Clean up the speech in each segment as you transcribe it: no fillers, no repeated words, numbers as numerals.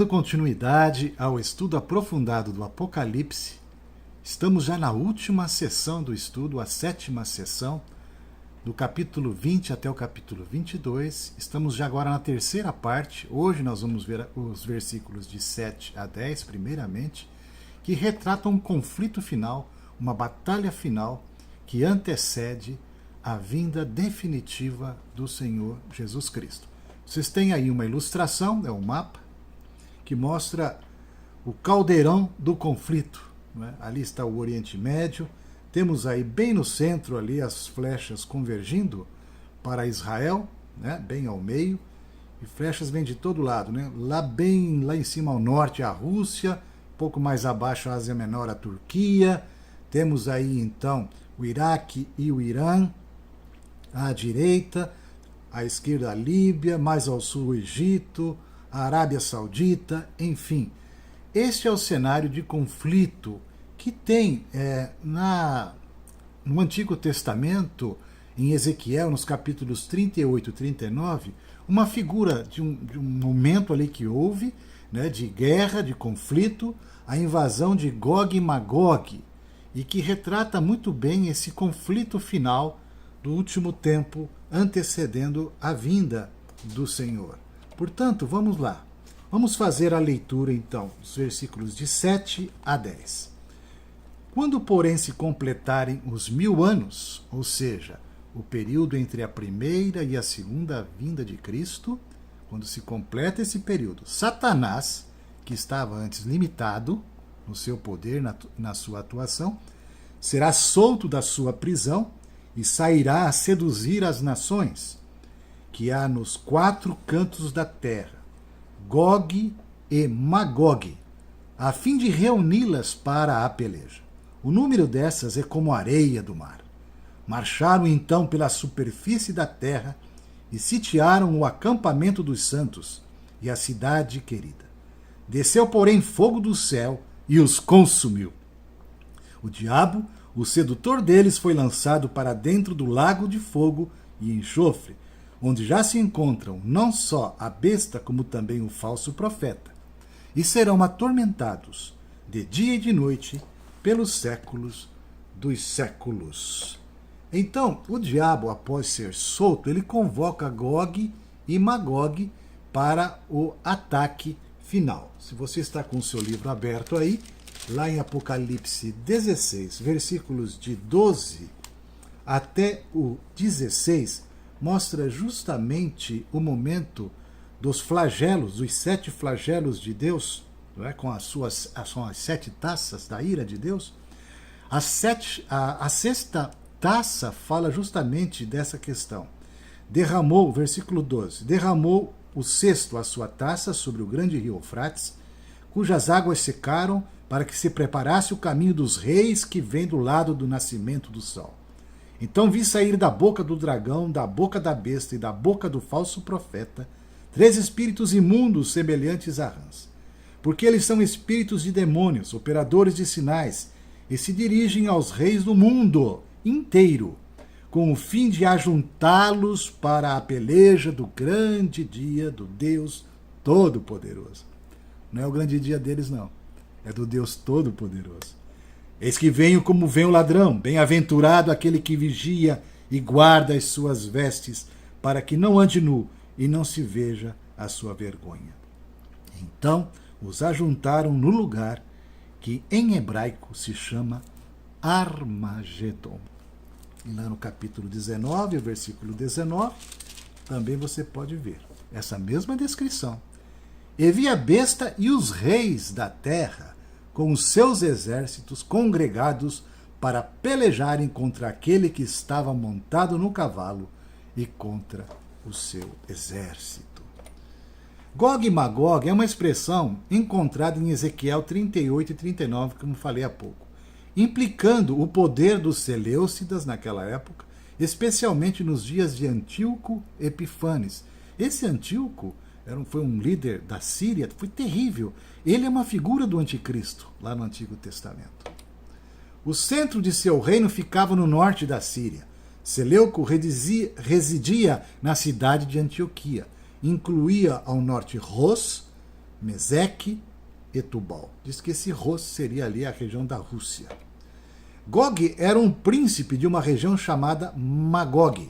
Dando continuidade ao estudo aprofundado do Apocalipse, estamos já na última sessão do estudo, a 7ª sessão, do capítulo 20 até o capítulo 22. Estamos já agora na terceira parte. Hoje nós vamos ver os versículos de 7 a 10, primeiramente, que retratam um conflito final, uma batalha final que antecede a vinda definitiva do Senhor Jesus Cristo. Vocês têm aí uma ilustração, é um mapa, que mostra o caldeirão do conflito, né? Ali está o Oriente Médio, temos aí bem no centro ali as flechas convergindo para Israel, né? Bem ao meio, e flechas vêm de todo lado, né? Lá em cima ao norte a Rússia, pouco mais abaixo a Ásia Menor, a Turquia, temos aí então o Iraque e o Irã, à direita, à esquerda a Líbia, mais ao sul o Egito, a Arábia Saudita, enfim. Este é o cenário de conflito que tem no Antigo Testamento, em Ezequiel, nos capítulos 38 e 39, uma figura de um momento ali que houve, né, de guerra, de conflito, a invasão de Gog e Magog, e que retrata muito bem esse conflito final do último tempo antecedendo a vinda do Senhor. Portanto, vamos lá. Vamos fazer a leitura, então, dos versículos de 7 a 10. Quando, porém, se completarem os 1000 anos, ou seja, o período entre a primeira e a segunda vinda de Cristo, quando se completa esse período, Satanás, que estava antes limitado no seu poder, na sua atuação, será solto da sua prisão e sairá a seduzir as nações que há nos 4 cantos da terra, Gog e Magog, a fim de reuni-las para a peleja. O número dessas é como a areia do mar. Marcharam então pela superfície da terra e sitiaram o acampamento dos santos e a cidade querida. Desceu, porém, fogo do céu e os consumiu. O diabo, o sedutor deles, foi lançado para dentro do lago de fogo e enxofre, onde já se encontram não só a besta, como também o falso profeta, e serão atormentados de dia e de noite pelos séculos dos séculos. Então, o diabo, após ser solto, ele convoca Gog e Magog para o ataque final. Se você está com o seu livro aberto aí, lá em Apocalipse 16, versículos de 12 até o 16, mostra justamente o momento dos flagelos, dos 7 flagelos de Deus, não é? São as 7 taças da ira de Deus. A sexta taça fala justamente dessa questão. Derramou, versículo 12, derramou o sexto a sua taça sobre o grande rio Eufrates, cujas águas secaram, para que se preparasse o caminho dos reis que vem do lado do nascimento do sol. Então vi sair da boca do dragão, da boca da besta e da boca do falso profeta 3 espíritos imundos semelhantes a rãs. Porque eles são espíritos de demônios, operadores de sinais, e se dirigem aos reis do mundo inteiro, com o fim de ajuntá-los para a peleja do grande dia do Deus Todo-Poderoso. Não é o grande dia deles, não. É do Deus Todo-Poderoso. Eis que venho como vem o ladrão, bem-aventurado aquele que vigia e guarda as suas vestes, para que não ande nu e não se veja a sua vergonha. Então os ajuntaram no lugar que em hebraico se chama Armagedon. E lá no capítulo 19, versículo 19, também você pode ver essa mesma descrição. E vi a besta e os reis da terra, com os seus exércitos congregados para pelejarem contra aquele que estava montado no cavalo e contra o seu exército. Gog e Magog é uma expressão encontrada em Ezequiel 38 e 39, como falei há pouco, implicando o poder dos Seleucidas naquela época, especialmente nos dias de Antíoco Epifanes. Esse Antíoco foi um líder da Síria, foi terrível. Ele é uma figura do anticristo, lá no Antigo Testamento. O centro de seu reino ficava no norte da Síria. Seleuco residia na cidade de Antioquia. Incluía ao norte Ros, Meseque e Tubal. Diz que esse Ros seria ali a região da Rússia. Gog era um príncipe de uma região chamada Magog.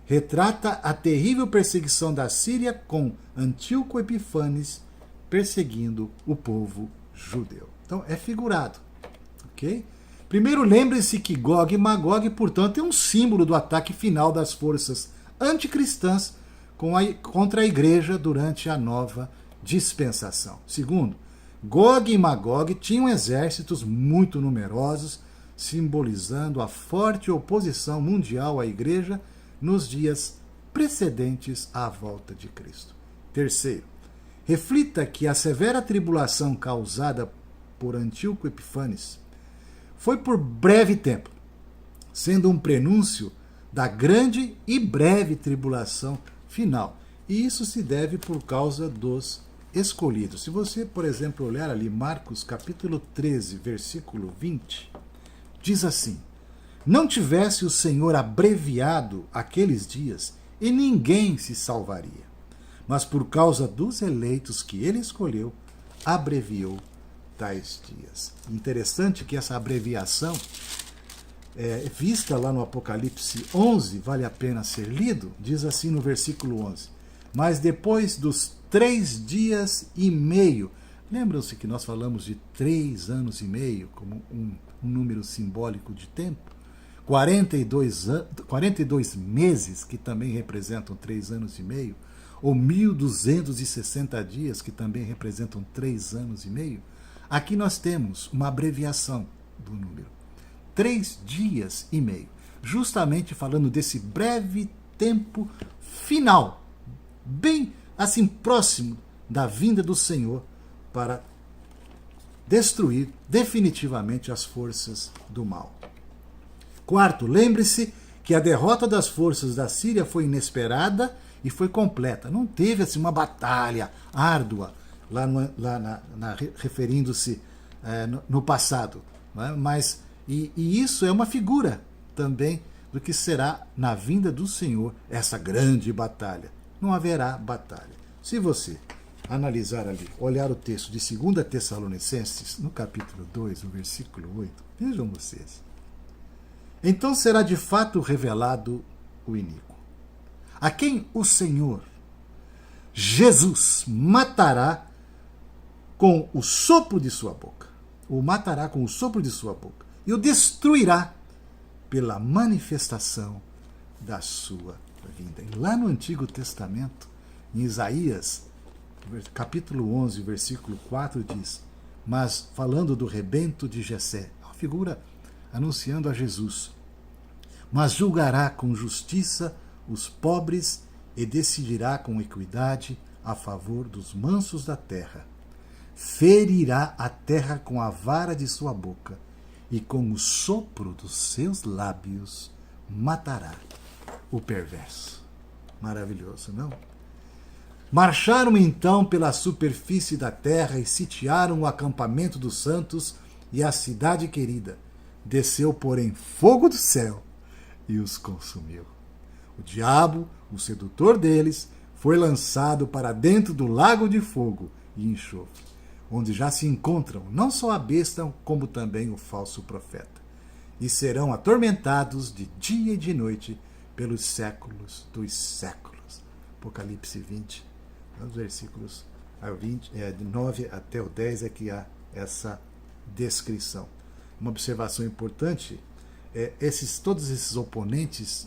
Retrata a terrível perseguição da Síria com Antíoco Epifanes perseguindo o povo judeu. Então é figurado. Ok? Primeiro, lembre-se que Gog e Magog, portanto, é um símbolo do ataque final das forças anticristãs contra a igreja durante a nova dispensação. Segundo, Gog e Magog tinham exércitos muito numerosos, simbolizando a forte oposição mundial à igreja nos dias precedentes à volta de Cristo. Terceiro, reflita que a severa tribulação causada por Antíoco Epifanes foi por breve tempo, sendo um prenúncio da grande e breve tribulação final. E isso se deve por causa dos escolhidos. Se você, por exemplo, olhar ali Marcos capítulo 13, versículo 20, diz assim: não tivesse o Senhor abreviado aqueles dias, e ninguém se salvaria. Mas por causa dos eleitos que ele escolheu, abreviou tais dias. Interessante que essa abreviação vista lá no Apocalipse 11, vale a pena ser lido, diz assim no versículo 11: mas depois dos 3 dias e meio, lembram-se que nós falamos de 3 anos e meio como um número simbólico de tempo, 42 meses, que também representam 3 anos e meio, ou 1.260 dias, que também representam 3 anos e meio, aqui nós temos uma abreviação do número. 3 dias e meio. Justamente falando desse breve tempo final, bem assim próximo da vinda do Senhor para destruir definitivamente as forças do mal. Quarto, lembre-se que a derrota das forças da Síria foi inesperada e foi completa. Não teve assim uma batalha árdua referindo-se no passado. Não é? Mas e isso é uma figura também do que será na vinda do Senhor essa grande batalha. Não haverá batalha. Se você analisar ali, olhar o texto de 2 Tessalonicenses, no capítulo 2, no versículo 8, vejam vocês. Então será de fato revelado o iníquo, a quem o Senhor Jesus matará com o sopro de sua boca. O matará com o sopro de sua boca e o destruirá pela manifestação da sua vinda. E lá no Antigo Testamento, em Isaías, capítulo 11, versículo 4, diz: mas falando do rebento de Jessé, uma figura anunciando a Jesus, mas julgará com justiça os pobres e decidirá com equidade a favor dos mansos da terra. Ferirá a terra com a vara de sua boca e com o sopro dos seus lábios matará o perverso. Maravilhoso, não? Marcharam então pela superfície da terra e sitiaram o acampamento dos santos e a cidade querida. Desceu, porém, fogo do céu e os consumiu. O diabo, o sedutor deles, foi lançado para dentro do lago de fogo e enxofre, onde já se encontram não só a besta, como também o falso profeta. E serão atormentados de dia e de noite pelos séculos dos séculos. Apocalipse 20, os versículos 9 até o 10 é que há essa descrição. Uma observação importante todos esses oponentes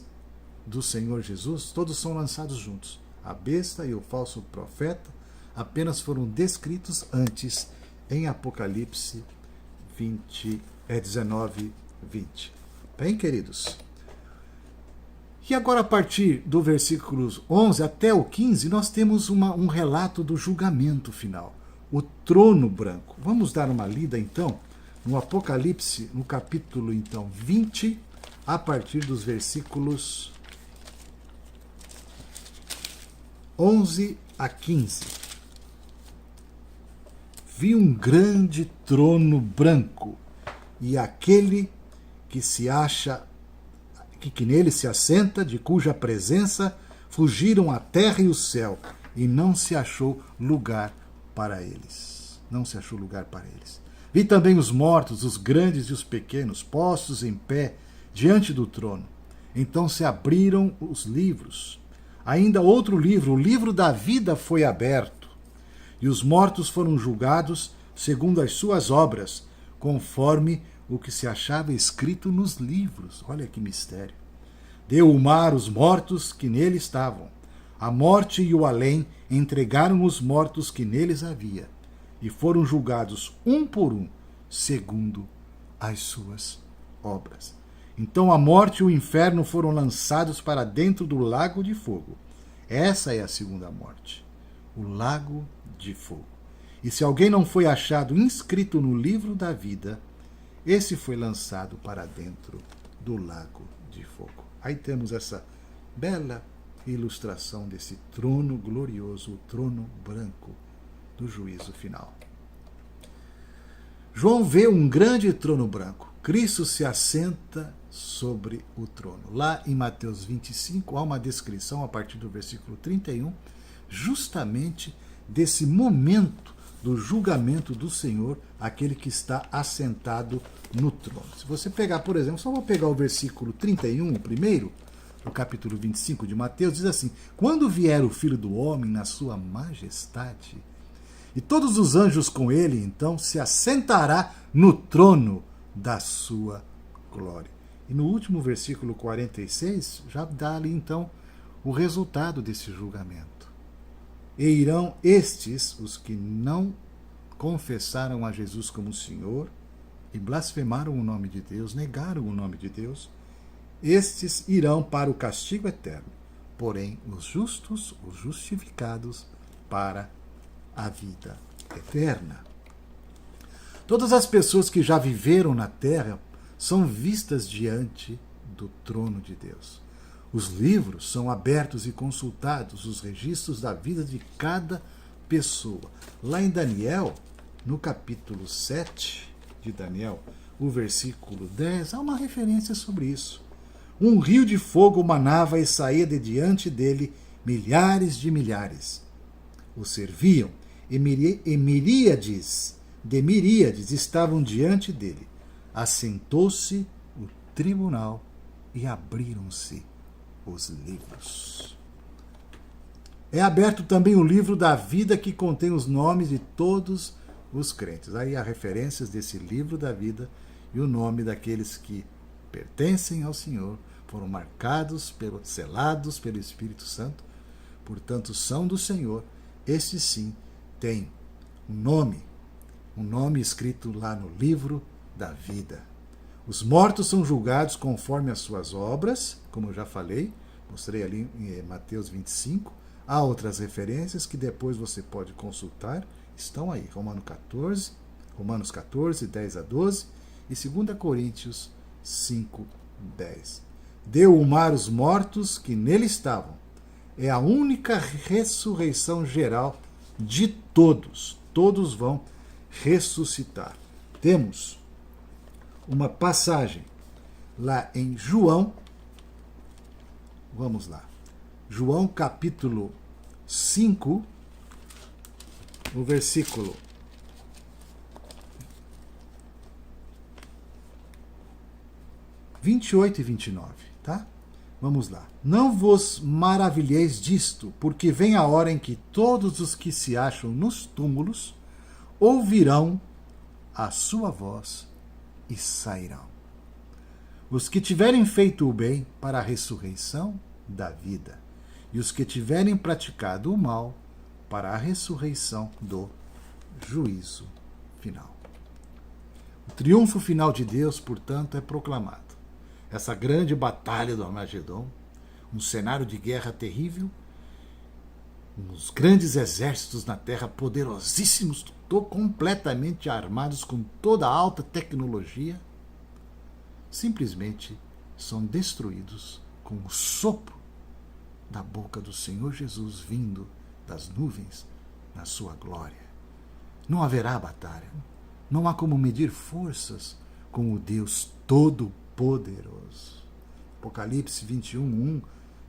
do Senhor Jesus, todos são lançados juntos. A besta e o falso profeta apenas foram descritos antes em Apocalipse 19, 20. Bem, queridos? E agora, a partir do versículos 11 até o 15, nós temos um relato do julgamento final. O trono branco. Vamos dar uma lida, então, no Apocalipse, no capítulo, então, 20, a partir dos versículos 11 a 15. Vi um grande trono branco, e aquele que se acha, que nele se assenta, de cuja presença fugiram a terra e o céu, e não se achou lugar para eles. Não se achou lugar para eles. Vi também os mortos, os grandes e os pequenos, postos em pé diante do trono. Então se abriram os livros. Ainda outro livro, o livro da vida, foi aberto. E os mortos foram julgados segundo as suas obras, conforme o que se achava escrito nos livros. Olha que mistério. Deu o mar os mortos que nele estavam. A morte e o além entregaram os mortos que neles havia, e foram julgados um por um, segundo as suas obras. Então a morte e o inferno foram lançados para dentro do lago de fogo. Essa é a segunda morte, o lago de fogo. E se alguém não foi achado inscrito no livro da vida, esse foi lançado para dentro do lago de fogo. Aí temos essa bela ilustração desse trono glorioso, o trono branco do juízo final. João vê um grande trono branco. Cristo se assenta sobre o trono. Lá em Mateus 25 há uma descrição a partir do versículo 31, justamente desse momento do julgamento do Senhor, aquele que está assentado no trono. Se você pegar, por exemplo, só vou pegar o versículo 31, o primeiro, do capítulo 25 de Mateus, diz assim: quando vier o Filho do Homem na sua majestade, e todos os anjos com ele, então se assentará no trono da sua glória. E no último versículo 46, já dá ali então o resultado desse julgamento. E irão estes, os que não confessaram a Jesus como Senhor, e blasfemaram o nome de Deus, negaram o nome de Deus, estes irão para o castigo eterno, porém os justos, os justificados, para a vida eterna. Todas as pessoas que já viveram na terra são vistas diante do trono de Deus. Os livros são abertos e consultados, os registros da vida de cada pessoa. Lá em Daniel, no capítulo 7 de Daniel, o versículo 10, há uma referência sobre isso. Um rio de fogo manava e saía de diante dele milhares de milhares. O serviam, e miríades estavam diante dele. Assentou-se o tribunal e abriram-se os livros. É aberto também o livro da vida, que contém os nomes de todos os crentes. Aí há referências desse livro da vida e o nome daqueles que pertencem ao Senhor, foram marcados, selados pelo Espírito Santo, portanto são do Senhor. Estes sim têm um nome escrito lá no livro da vida. Os mortos são julgados conforme as suas obras, como eu já falei, mostrei ali em Mateus 25. Há outras referências que depois você pode consultar, estão aí, Romanos 14, 10 a 12, e 2 Coríntios 5, 10. Deu o mar os mortos que nele estavam. É a única ressurreição geral de todos. Todos vão ressuscitar. Temos uma passagem lá em João. Vamos lá. João capítulo 5, o versículo 28 e 29, tá? Vamos lá. Não vos maravilheis disto, porque vem a hora em que todos os que se acham nos túmulos ouvirão a sua voz e sairão. Os que tiverem feito o bem para a ressurreição da vida, e os que tiverem praticado o mal para a ressurreição do juízo final. O triunfo final de Deus, portanto, é proclamado. Essa grande batalha do Armagedon, um cenário de guerra terrível, uns grandes exércitos na terra poderosíssimos, completamente armados com toda a alta tecnologia, simplesmente são destruídos com o sopro da boca do Senhor Jesus vindo das nuvens na sua glória. Não haverá batalha, não há como medir forças com o Deus Todo-Poderoso. Apocalipse 21, 1,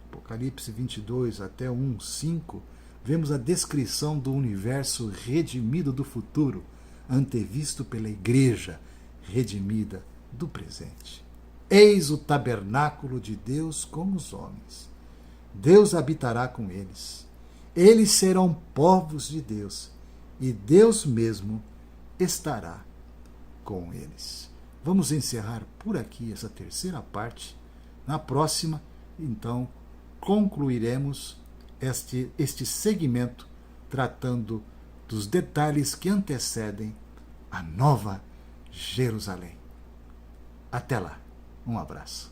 Apocalipse 22 até 1, 5, vemos a descrição do universo redimido do futuro, antevisto pela igreja redimida do presente. Eis o tabernáculo de Deus com os homens. Deus habitará com eles. Eles serão povos de Deus, e Deus mesmo estará com eles. Vamos encerrar por aqui essa terceira parte. Na próxima, então, concluiremos este segmento tratando dos detalhes que antecedem a Nova Jerusalém. Até lá. Um abraço.